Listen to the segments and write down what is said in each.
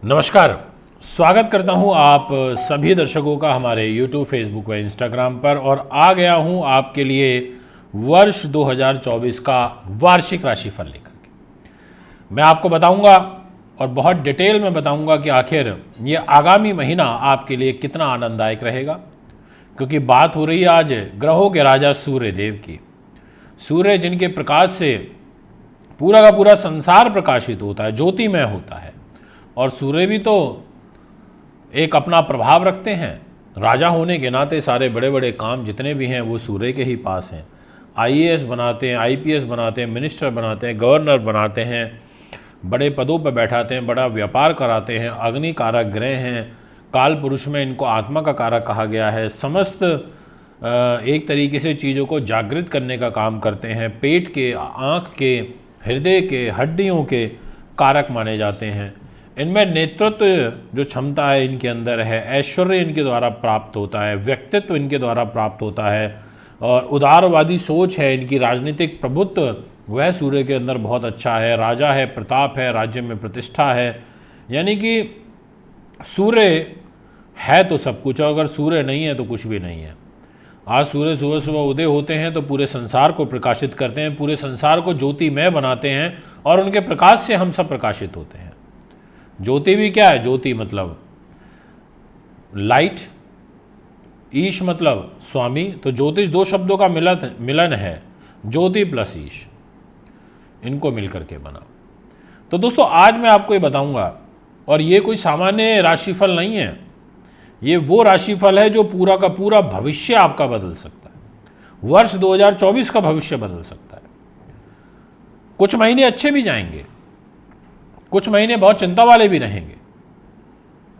नमस्कार। स्वागत करता हूं आप सभी दर्शकों का हमारे YouTube, Facebook व Instagram पर। और आ गया हूं आपके लिए वर्ष 2024 का वार्षिक राशिफल लेकर के। मैं आपको बताऊंगा और बहुत डिटेल में बताऊंगा कि आखिर ये आगामी महीना आपके लिए कितना आनंददायक रहेगा, क्योंकि बात हो रही है आज ग्रहों के राजा सूर्य देव की। सूर्य जिनके प्रकाश से पूरा का पूरा संसार प्रकाशित होता है, ज्योतिमय होता है। और सूर्य भी तो एक अपना प्रभाव रखते हैं। राजा होने के नाते सारे बड़े बड़े काम जितने भी हैं वो सूर्य के ही पास हैं। आईएएस बनाते हैं, आईपीएस बनाते हैं, मिनिस्टर बनाते हैं, गवर्नर बनाते हैं, बड़े पदों पर बैठाते हैं, बड़ा व्यापार कराते हैं। अग्नि कारक ग्रह हैं, काल पुरुष में इनको आत्मा का कारक कहा गया है। समस्त एक तरीके से चीज़ों को जागृत करने का काम करते हैं। पेट के, आँख के, हृदय के, हड्डियों के कारक माने जाते हैं। इनमें नेतृत्व जो क्षमता है इनके अंदर है, ऐश्वर्य इनके द्वारा प्राप्त होता है, व्यक्तित्व इनके द्वारा प्राप्त होता है, और उदारवादी सोच है इनकी। राजनीतिक प्रभुत्व वह सूर्य के अंदर बहुत अच्छा है। राजा है, प्रताप है, राज्य में प्रतिष्ठा है। यानी कि सूर्य है तो सब कुछ, और अगर सूर्य नहीं है तो कुछ भी नहीं है। आज सूर्य सुबह सुबह उदय होते हैं तो पूरे संसार को प्रकाशित करते हैं, पूरे संसार को ज्योतिमय बनाते हैं, और उनके प्रकाश से हम सब प्रकाशित होते हैं। ज्योति भी क्या है? ज्योति मतलब लाइट, ईश मतलब स्वामी। तो ज्योतिष दो शब्दों का मिलन है, ज्योति प्लस ईश, इनको मिलकर के बना। तो दोस्तों आज मैं आपको ये बताऊंगा, और ये कोई सामान्य राशिफल नहीं है, ये वो राशिफल है जो पूरा का पूरा भविष्य आपका बदल सकता है। वर्ष 2024 का भविष्य बदल सकता है। कुछ महीने अच्छे भी जाएंगे, कुछ महीने बहुत चिंता वाले भी रहेंगे,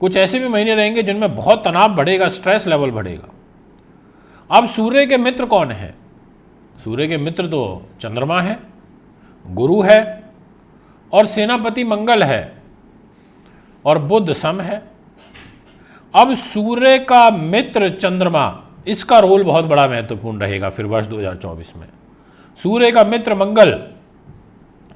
कुछ ऐसे भी महीने रहेंगे जिनमें बहुत तनाव बढ़ेगा, स्ट्रेस लेवल बढ़ेगा। अब सूर्य के मित्र कौन है? सूर्य के मित्र तो चंद्रमा है, गुरु है, और सेनापति मंगल है, और बुध सम है। अब सूर्य का मित्र चंद्रमा, इसका रोल बहुत बड़ा महत्वपूर्ण रहेगा फिर वर्ष 2024 में। सूर्य का मित्र मंगल,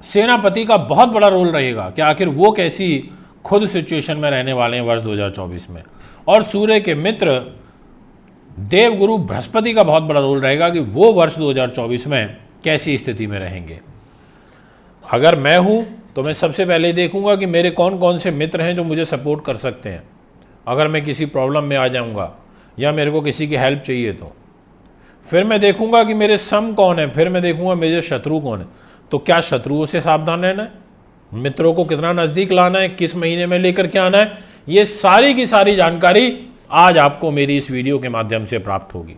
सेनापति का बहुत बड़ा रोल रहेगा कि आखिर वो कैसी खुद सिचुएशन में रहने वाले हैं वर्ष 2024 में। और सूर्य के मित्र देवगुरु बृहस्पति का बहुत बड़ा रोल रहेगा कि वो वर्ष 2024 में कैसी स्थिति में रहेंगे। अगर मैं हूं तो मैं सबसे पहले देखूंगा कि मेरे कौन कौन से मित्र हैं जो मुझे सपोर्ट कर सकते हैं अगर मैं किसी प्रॉब्लम में आ जाऊंगा या मेरे को किसी की हेल्प चाहिए तो। फिर मैं देखूंगा कि मेरे सम कौन है, फिर मैं देखूंगा मेरे शत्रु कौन है। तो क्या शत्रुओं से सावधान रहना है, मित्रों को कितना नज़दीक लाना है, किस महीने में लेकर के आना है, ये सारी की सारी जानकारी आज आपको मेरी इस वीडियो के माध्यम से प्राप्त होगी।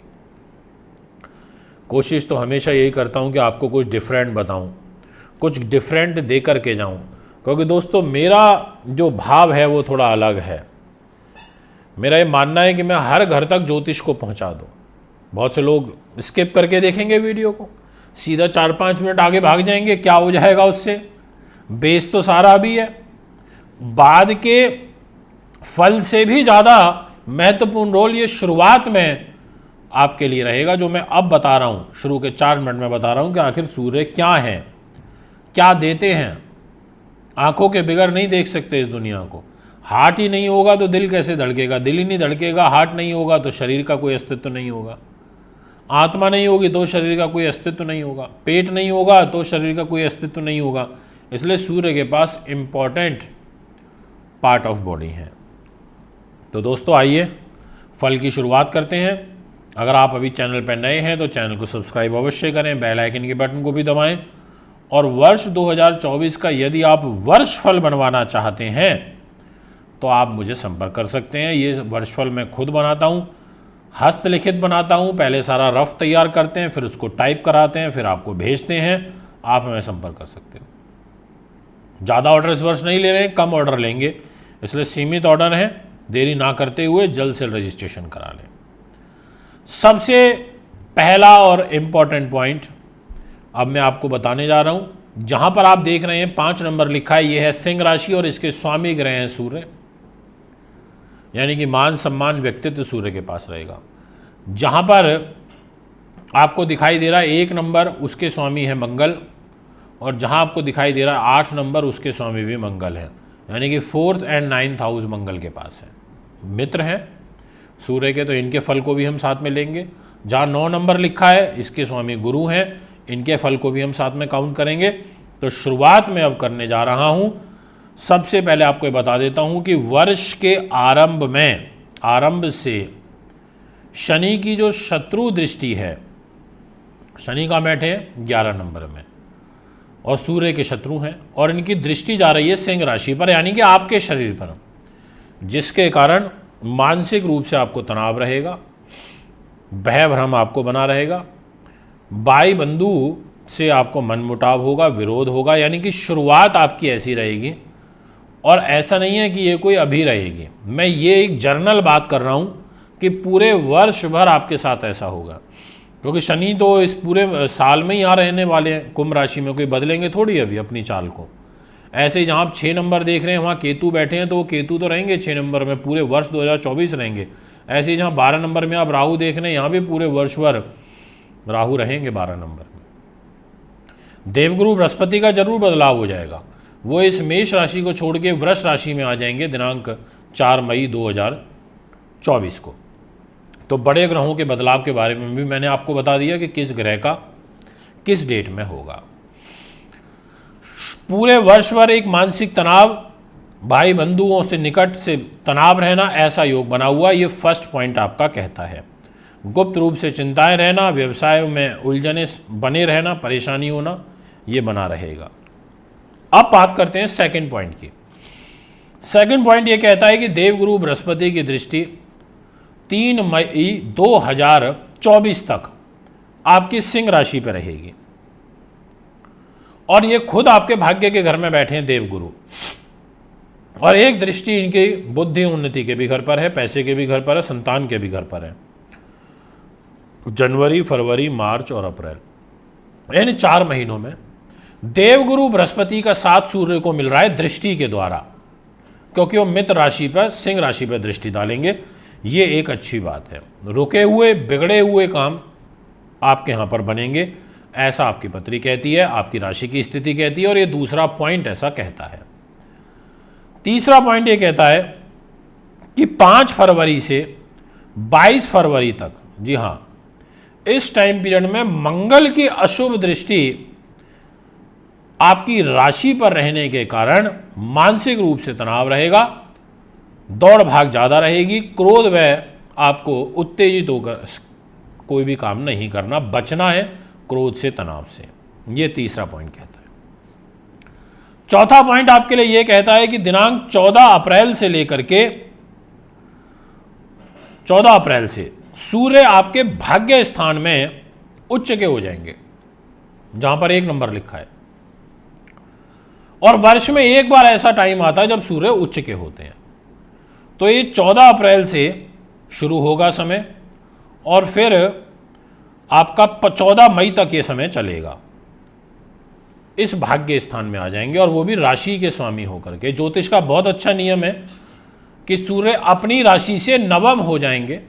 कोशिश तो हमेशा यही करता हूं कि आपको कुछ डिफरेंट बताऊं, कुछ डिफरेंट दे करके जाऊं, क्योंकि दोस्तों मेरा जो भाव है वो थोड़ा अलग है। मेरा ये मानना है कि मैं हर घर तक ज्योतिष को पहुंचा दूं। बहुत से लोग स्किप करके देखेंगे वीडियो को, सीधा 4-5 मिनट आगे भाग जाएंगे, क्या हो जाएगा उससे? बेस तो सारा अभी है। बाद के फल से भी ज़्यादा महत्वपूर्ण रोल ये शुरुआत में आपके लिए रहेगा, जो मैं अब बता रहा हूँ। शुरू के 4 मिनट में बता रहा हूँ कि आखिर सूर्य क्या है, क्या देते हैं। आंखों के बिगर नहीं देख सकते इस दुनिया को। हार्ट ही नहीं होगा तो दिल कैसे धड़केगा? दिल ही नहीं धड़केगा, हार्ट नहीं होगा तो शरीर का कोई अस्तित्व नहीं होगा। आत्मा नहीं होगी तो शरीर का कोई अस्तित्व नहीं होगा। पेट नहीं होगा तो शरीर का कोई अस्तित्व नहीं होगा। इसलिए सूर्य के पास इम्पॉर्टेंट पार्ट ऑफ बॉडी है। तो दोस्तों आइए फल की शुरुआत करते हैं। अगर आप अभी चैनल पर नए हैं तो चैनल को सब्सक्राइब अवश्य करें, बेल आइकन के बटन को भी दबाएं। और वर्ष 2024 का यदि आप वर्ष फल बनवाना चाहते हैं तो आप मुझे संपर्क कर सकते हैं। ये वर्ष फल मैं खुद बनाता हूँ, हस्तलिखित बनाता हूँ। पहले सारा रफ तैयार करते हैं, फिर उसको टाइप कराते हैं, फिर आपको भेजते हैं। आप हमें संपर्क कर सकते हो। ज़्यादा ऑर्डर इस वर्ष नहीं ले रहे हैं, कम ऑर्डर लेंगे, इसलिए सीमित ऑर्डर हैं। देरी ना करते हुए जल्द से रजिस्ट्रेशन करा लें। सबसे पहला और इम्पॉर्टेंट पॉइंट अब मैं आपको बताने जा रहा हूँ। जहाँ पर आप देख रहे हैं 5 नंबर लिखा है, ये है सिंह राशि और इसके स्वामी ग्रह हैं सूर्य। यानी कि मान सम्मान व्यक्तित्व सूर्य के पास रहेगा। जहाँ पर आपको दिखाई दे रहा है 1 नंबर, उसके स्वामी है मंगल, और जहाँ आपको दिखाई दे रहा है 8 नंबर, उसके स्वामी भी मंगल है। यानी कि 4th एंड 9th हाउस मंगल के पास है, मित्र हैं सूर्य के, तो इनके फल को भी हम साथ में लेंगे। जहाँ 9 नंबर लिखा है इसके स्वामी गुरु हैं, इनके फल को भी हम साथ में काउंट करेंगे। तो शुरुआत में अब करने जा रहा हूँ। सबसे पहले आपको बता देता हूँ कि वर्ष के आरंभ से शनि की जो शत्रु दृष्टि है, शनि का बैठे हैं 11 नंबर में और सूर्य के शत्रु हैं, और इनकी दृष्टि जा रही है सिंह राशि पर, यानी कि आपके शरीर पर, जिसके कारण मानसिक रूप से आपको तनाव रहेगा, भय भ्रम आपको बना रहेगा, भाई बंधु से आपको मनमुटाव होगा, विरोध होगा। यानी कि शुरुआत आपकी ऐसी रहेगी, और ऐसा नहीं है कि ये कोई अभी रहेगी, मैं ये एक जर्नल बात कर रहा हूँ कि पूरे वर्ष भर आपके साथ ऐसा होगा, क्योंकि शनि तो इस पूरे साल में ही यहाँ रहने वाले हैं कुंभ राशि में, कोई बदलेंगे थोड़ी अभी अपनी चाल को। ऐसे ही जहाँ आप 6 नंबर देख रहे हैं वहाँ केतु बैठे हैं, तो वो केतु तो रहेंगे 6 नंबर में, पूरे वर्ष 2024 रहेंगे। ऐसे ही जहाँ 12 नंबर में आप राहु देख रहे हैं, यहाँ भी पूरे वर्ष भर राहु रहेंगे 12 नंबर में। देवगुरु बृहस्पति का जरूर बदलाव हो जाएगा, वो इस मेष राशि को छोड़ के वृष राशि में आ जाएंगे दिनांक 4 मई 2024 को। तो बड़े ग्रहों के बदलाव के बारे में भी मैंने आपको बता दिया कि किस ग्रह का किस डेट में होगा। पूरे वर्ष भर एक मानसिक तनाव, भाई बंधुओं से निकट से तनाव रहना, ऐसा योग बना हुआ, ये फर्स्ट पॉइंट आपका कहता है। गुप्त रूप से चिंताएं रहना, व्यवसाय में उलझने बने रहना, परेशानी होना, ये बना रहेगा। अब बात करते हैं सेकंड पॉइंट की। सेकंड पॉइंट ये कहता है कि देवगुरु बृहस्पति की दृष्टि 3 मई 2024 तक आपकी सिंह राशि पर रहेगी, और ये खुद आपके भाग्य के घर में बैठे हैं देवगुरु, और एक दृष्टि इनकी बुद्धि उन्नति के भी घर पर है, पैसे के भी घर पर है, संतान के भी घर पर है। जनवरी, फरवरी, मार्च और अप्रैल, इन 4 महीनों में देवगुरु बृहस्पति का साथ सूर्य को मिल रहा है दृष्टि के द्वारा, क्योंकि वो मित्र राशि पर, सिंह राशि पर दृष्टि डालेंगे। ये एक अच्छी बात है। रुके हुए बिगड़े हुए काम आपके यहाँ पर बनेंगे, ऐसा आपकी पत्री कहती है, आपकी राशि की स्थिति कहती है, और ये दूसरा पॉइंट ऐसा कहता है। तीसरा पॉइंट ये कहता है कि 5 फरवरी से 22 फरवरी तक, जी हाँ, इस टाइम पीरियड में मंगल की अशुभ दृष्टि आपकी राशि पर रहने के कारण मानसिक रूप से तनाव रहेगा, दौड़ भाग ज़्यादा रहेगी, क्रोध वह आपको उत्तेजित होकर कोई भी काम नहीं करना, बचना है क्रोध से, तनाव से। ये तीसरा पॉइंट कहता है। चौथा पॉइंट आपके लिए यह कहता है कि दिनांक 14 अप्रैल से लेकर के 14 अप्रैल से सूर्य आपके भाग्य स्थान में उच्च के हो जाएंगे, जहां पर 1 नंबर लिखा है, और वर्ष में एक बार ऐसा टाइम आता है जब सूर्य उच्च के होते हैं। तो ये 14 अप्रैल से शुरू होगा समय, और फिर आपका 14 मई तक ये समय चलेगा। इस भाग्य स्थान में आ जाएंगे, और वो भी राशि के स्वामी होकर के। ज्योतिष का बहुत अच्छा नियम है कि सूर्य अपनी राशि से नवम हो जाएंगे,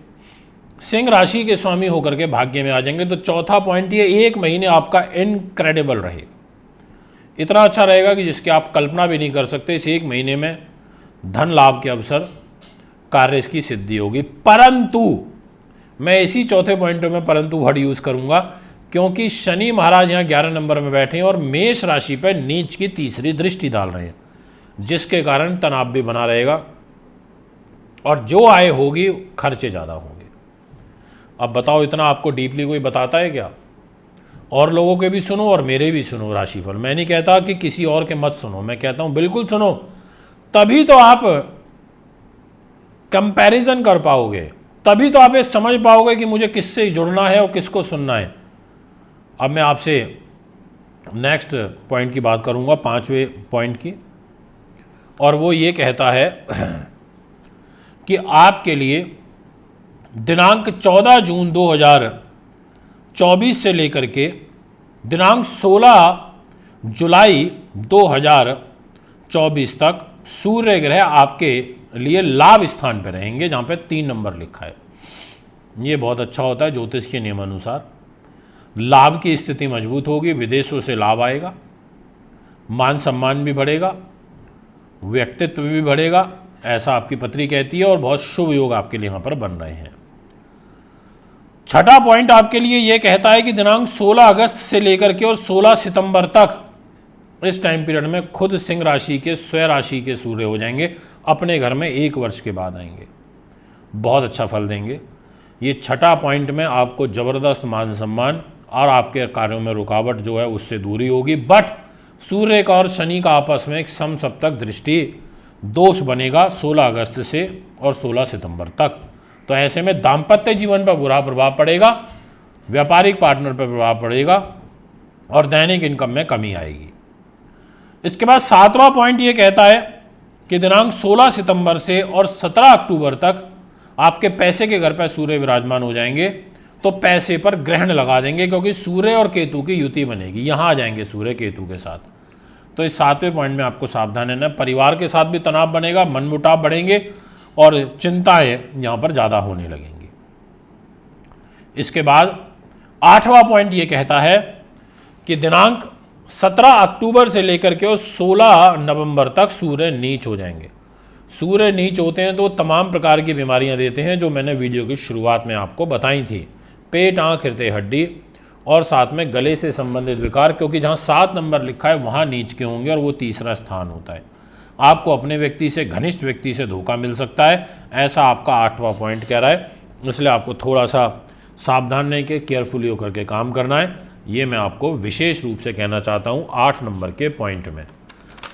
सिंह राशि के स्वामी होकर के भाग्य में आ जाएंगे। तो चौथा पॉइंट ये 1 महीने आपका इनक्रेडिबल रहेगा, इतना अच्छा रहेगा कि जिसकी आप कल्पना भी नहीं कर सकते। इस 1 महीने में धन लाभ के अवसर, कार्य की सिद्धि होगी। परंतु मैं इसी चौथे पॉइंट में परंतु वर्ड यूज करूंगा, क्योंकि शनि महाराज यहाँ 11 नंबर में बैठे हैं और मेष राशि पर नीच की तीसरी दृष्टि डाल रहे हैं, जिसके कारण तनाव भी बना रहेगा, और जो आय होगी खर्चे ज़्यादा होंगे। अब बताओ, इतना आपको डीपली कोई बताता है क्या? और लोगों के भी सुनो और मेरे भी सुनो राशिफल। मैं नहीं कहता कि किसी और के मत सुनो, मैं कहता हूँ बिल्कुल सुनो, तभी तो आप कंपैरिजन कर पाओगे, तभी तो आप ये समझ पाओगे कि मुझे किससे जुड़ना है और किसको सुनना है। अब मैं आपसे नेक्स्ट पॉइंट की बात करूंगा, 5वें पॉइंट की, और वो ये कहता है कि आपके लिए दिनांक 14 जून 2024 से लेकर के दिनांक 16 जुलाई 2024 तक सूर्य ग्रह आपके लिए लाभ स्थान पर रहेंगे, जहाँ पे 3 नंबर लिखा है। ये बहुत अच्छा होता है ज्योतिष के नियमानुसार। लाभ की स्थिति मजबूत होगी, विदेशों से लाभ आएगा, मान सम्मान भी बढ़ेगा, व्यक्तित्व भी बढ़ेगा, ऐसा आपकी पत्री कहती है, और बहुत शुभ योग आपके लिए यहाँ पर बन रहे हैं। छठा पॉइंट आपके लिए ये कहता है कि दिनांक 16 अगस्त से लेकर के और 16 सितंबर तक इस टाइम पीरियड में खुद सिंह राशि के स्वयं राशि के सूर्य हो जाएंगे, अपने घर में 1 वर्ष के बाद आएंगे, बहुत अच्छा फल देंगे। ये छठा पॉइंट में आपको ज़बरदस्त मान सम्मान और आपके कार्यों में रुकावट जो है उससे दूरी होगी। बट सूर्य का और शनि का आपस में एक समसप्तक दृष्टि दोष बनेगा 16 अगस्त से और 16 सितंबर तक। तो ऐसे में दाम्पत्य जीवन पर बुरा प्रभाव पड़ेगा, व्यापारिक पार्टनर पर प्रभाव पड़ेगा और दैनिक इनकम में कमी आएगी। इसके बाद 7वां पॉइंट ये कहता है कि दिनांक 16 सितंबर से और 17 अक्टूबर तक आपके पैसे के घर पर सूर्य विराजमान हो जाएंगे, तो पैसे पर ग्रहण लगा देंगे, क्योंकि सूर्य और केतु की युति बनेगी, यहाँ आ जाएंगे सूर्य केतु के साथ। तो इस 7वें पॉइंट में आपको सावधान रहना है। परिवार के साथ भी तनाव बनेगा, मनमुटाव बढ़ेंगे और चिंताएं यहाँ पर ज़्यादा होने लगेंगी। इसके बाद 8वां पॉइंट ये कहता है कि दिनांक 17 अक्टूबर से लेकर के और 16 नवंबर तक सूर्य नीच हो जाएंगे। सूर्य नीच होते हैं तो तमाम प्रकार की बीमारियां देते हैं, जो मैंने वीडियो की शुरुआत में आपको बताई थी। पेट, आँख, हृदय, हड्डी और साथ में गले से संबंधित विकार, क्योंकि जहाँ 7 नंबर लिखा है वहाँ नीच के होंगे और वो तीसरा स्थान होता है। आपको अपने व्यक्ति से, घनिष्ठ व्यक्ति से धोखा मिल सकता है, ऐसा आपका 8वां पॉइंट कह रहा है। इसलिए आपको थोड़ा सा सावधान रह के केयरफुली होकर के काम करना है। ये मैं आपको विशेष रूप से कहना चाहता हूँ 8 नंबर के पॉइंट में।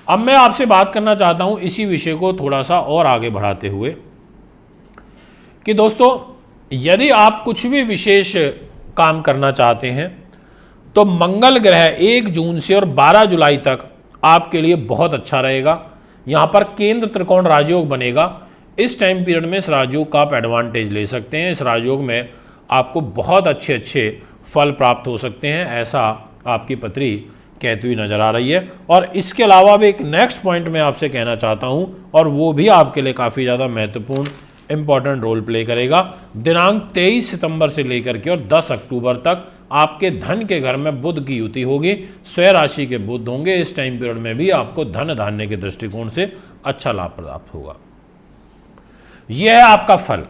अब मैं आपसे बात करना चाहता हूँ इसी विषय को थोड़ा सा और आगे बढ़ाते हुए कि दोस्तों, यदि आप कुछ भी विशेष काम करना चाहते हैं तो मंगल ग्रह 1 जून से और 12 जुलाई तक आपके लिए बहुत अच्छा रहेगा। यहाँ पर केंद्र त्रिकोण राजयोग बनेगा। इस टाइम पीरियड में इस राजयोग का आप एडवांटेज ले सकते हैं। इस राजयोग में आपको बहुत अच्छे अच्छे फल प्राप्त हो सकते हैं, ऐसा आपकी पत्री कहती हुई नजर आ रही है। और इसके अलावा भी एक नेक्स्ट पॉइंट मैं आपसे कहना चाहता हूं, और वो भी आपके लिए काफ़ी ज़्यादा महत्वपूर्ण इंपॉर्टेंट रोल प्ले करेगा। दिनांक 23 सितंबर से लेकर के और 10 अक्टूबर तक आपके धन के घर में बुध की युति होगी, स्वयं राशि के बुध होंगे। इस टाइम पीरियड में भी आपको धन धान्य के दृष्टिकोण से अच्छा लाभ प्राप्त होगा। यह है आपका फल।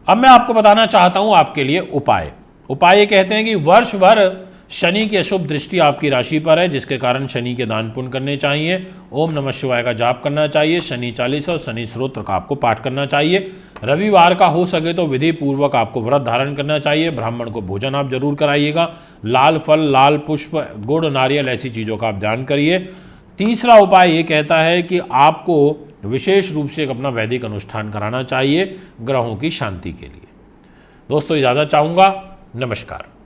अब मैं आपको बताना चाहता हूं आपके लिए उपाय। उपाय ये कहते हैं कि वर्ष भर शनि की अशुभ दृष्टि आपकी राशि पर है, जिसके कारण शनि के दान पुण्य करने चाहिए। ओम नमः शिवाय का जाप करना चाहिए। शनि चालीसा और शनि स्तोत्र का आपको पाठ करना चाहिए। रविवार का हो सके तो विधि पूर्वक आपको व्रत धारण करना चाहिए। ब्राह्मण को भोजन आप जरूर कराइएगा। लाल फल, लाल पुष्प, गुड़, नारियल ऐसी चीज़ों का आप ध्यान करिए। तीसरा उपाय ये कहता है कि आपको विशेष रूप से एक अपना वैदिक अनुष्ठान कराना चाहिए ग्रहों की शांति के लिए। दोस्तों इजाज़त चाहूँगा। नमस्कार।